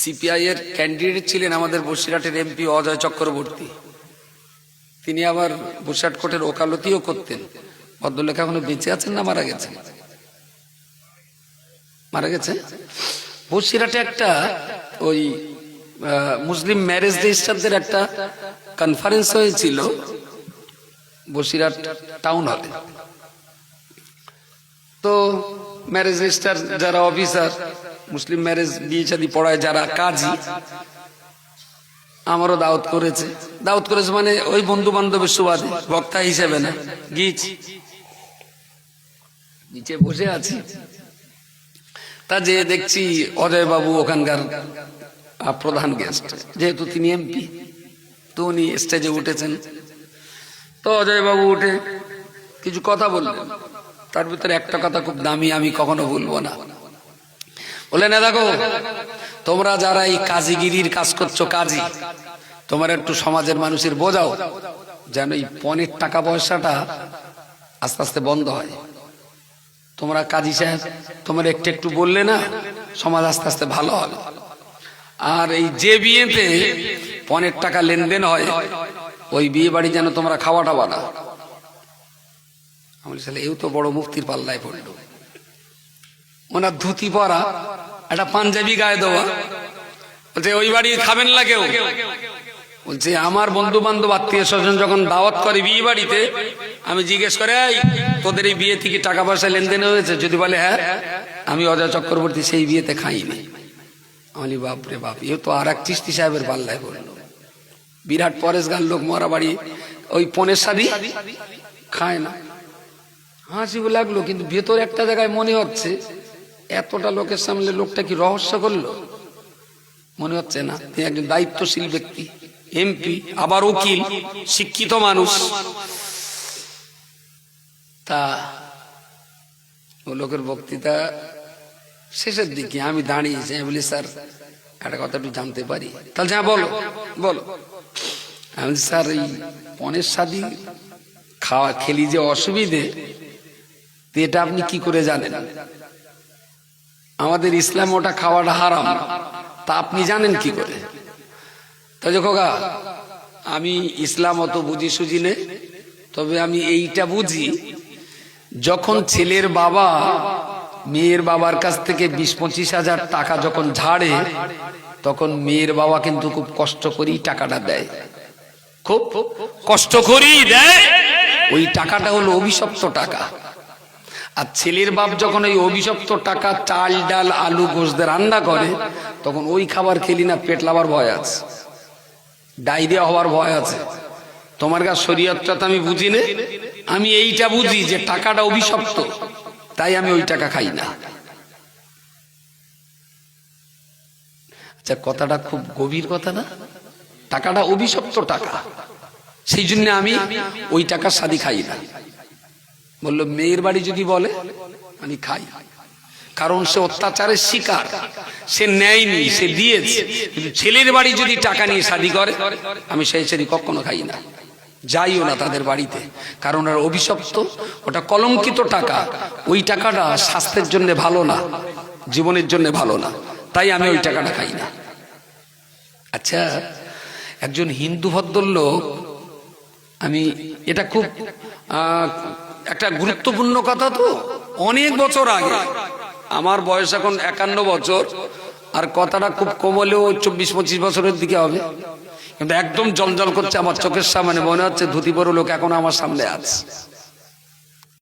CPI এর candidate ছিলেন আমাদের বসিরহাটের এমপি অজয় চক্রবর্তী। তিনি আবার বসিরহাট কোর্টের ওকালতিও করতেন। ভদ্রলোক এখনো বেঁচে আছেন না মারা গেছেন? মারা গেছে। বসিরহাটে একটা ওই মুসলিম ম্যারেজ রেজিস্ট্রারদের একটা কনফারেন্স হয়েছিল বসিরহাট টাউন হলে। তো ম্যারেজ রেজিস্ট্রার যারা অফিসার, মুসলিম ম্যারেজ বিয়ে শাদী পড়ায় যারা কাজী, আমারও দাওয়াত করেছে। দাওয়াত করেছে মানে ওই বন্ধু বান্ধবের সুবাদে, বক্তা হিসেবে না। গিয়েছি, নিচে বসে আছি, তা যে দেখছি অজয় বাবু ওখানকার প্রধান গেস্ট, যেহেতু তিনি এমপি, তো উনি স্টেজে উঠেছেন। তো অজয় বাবু উঠে কিছু কথা বললেন। তার ভিতরে একটা কথা খুব দামি, আমি কখনো ভুলবো না। বললেন, দেখো তোমরা যারা এই কাজীগিরির কাজ করছো, কাজী, তোমরা একটু সমাজের মানুষের বোঝাও যেন এই পণের টাকা পয়সাটা আস্তে আস্তে বন্ধ হয়। তোমরা কাজী সাহেব, তোমরা একটু একটু বললে না, সমাজ আস্তে আস্তে ভালো হবে। আর এই যে বিয়েতে পণের টাকা লেনদেন হয়, ওই বিয়ে বাড়ি যেন তোমরা খাওয়া টাওয়া না। আমি বলি, এও তো বড় মুক্তির পাল্লায় পড়লো। ওনার ধুতি পরা, একটা পাঞ্জাবি গায়ে দেওয়া, বলছে ওই বাড়ি খাবেন না কেউ? বলছে আমার বন্ধু বান্ধব আত্মীয় স্বজন যখন দাওয়াত করে বিয়ে বাড়িতে, আমি জিজ্ঞেস করে, এই তোদের এই বিয়ে থেকে টাকা পয়সা লেনদেন হয়েছে? যদি বলে হ্যাঁ, আমি অজয় চক্রবর্তী সেই বিয়েতে খাইনি। আমি বাপরে বাপ, এ তো আর এক চিস্তি সাহেবের পাল্লায় পড়লো। বিরাট পরেশগার লোক, মরা বাড়ি, ওই পনের শাদী খায় না। হাসি লাগলো, কিন্তু ভেতর একটা জায়গায় মনে হচ্ছে এতটা লোকের সামনে লোকটা কি রহস্য করলো? মনে হচ্ছে না। তিনি একজন দায়িত্বশীল ব্যক্তি, এমপি, আবার উকিল, শিক্ষিত মানুষ। তা ও লোকের বক্তৃতা শেষের দিকে আমি দাঁড়িয়েছি, আমি বলি, স্যার একটা কথা একটু জানতে পারি? তাহলে হ্যাঁ বলো বলো। আমি স্যার, এই পনের শাদী খাওয়া খেলি যে অসুবিধে, এটা আপনি কি করে জানেন? আমাদের ইসলাম ওটা খাওয়াটা হারাম, তা আপনি জানেন কি করে? তাহলে খোকা, আমি ইসলাম অত বুঝি সুঝি নে, তবে আমি এইটা বুঝি, যখন ছেলের বাবা মেয়ের বাবার কাছ থেকে 20-25 হাজার টাকা যখন ঝাড়ে, তখন মেয়ের বাবা কিন্তু খুব কষ্ট করেই টাকাটা দেয়, খুব কষ্ট করেই দেয়। ওই টাকাটা হলো অভিশপ্ত টাকা। আর ছেলের বাপ যখন ওই অভিশপ্ত টাকা চাল ডাল আলু গোশ দিয়ে রান্না করে, তখন ওই খাবার খেলি না পেট লাবার ভয় আছে, ডায়রিয়া হওয়ার ভয় আছে। তোমার কাছে শরীয়তটা তো আমি বুঝি না, আমি এইটা বুঝি যে টাকাটা অভিশপ্ত, তাই আমি ওই টাকা খাই না। আচ্ছা, কথাটা খুব গভীর কথা না? টাকাটা অভিশপ্ত টাকা, সেই জন্য আমি ওই টাকার শাদী খাই না। বললো, মেয়ের বাড়ি যদি বলে আমি খাই, কারণ সে অত্যাচারের শিকার, সে নেয়নি, সে দিয়েছে। কিন্তু ছেলের বাড়ি যদি টাকা নিয়ে শাদী করে, আমি সেই শাদী কখনো খাই না, যাইও না তাদের বাড়িতে, কারণ ওর অভিশপ্ত, ওটা কলঙ্কিত টাকা। ওই টাকাটা স্বাস্থ্যের জন্য ভালো না, জীবনের জন্য ভালো না, তাই আমি ওই টাকাটা খাই না। আচ্ছা, একজন হিন্দু ভদ্রলোক, আমি এটা খুব একটা গুরুত্বপূর্ণ কথা, তো অনেক বছর আগে, আমার বয়স এখন 51 বছর, আর কথাটা খুব কমলেও 24-25 বছরের দিকে হবে, কিন্তু একদম জলজল করছে আমার চোখের সামনে, মনে হচ্ছে ধুতি পরে লোক এখন আমার সামনে আছে।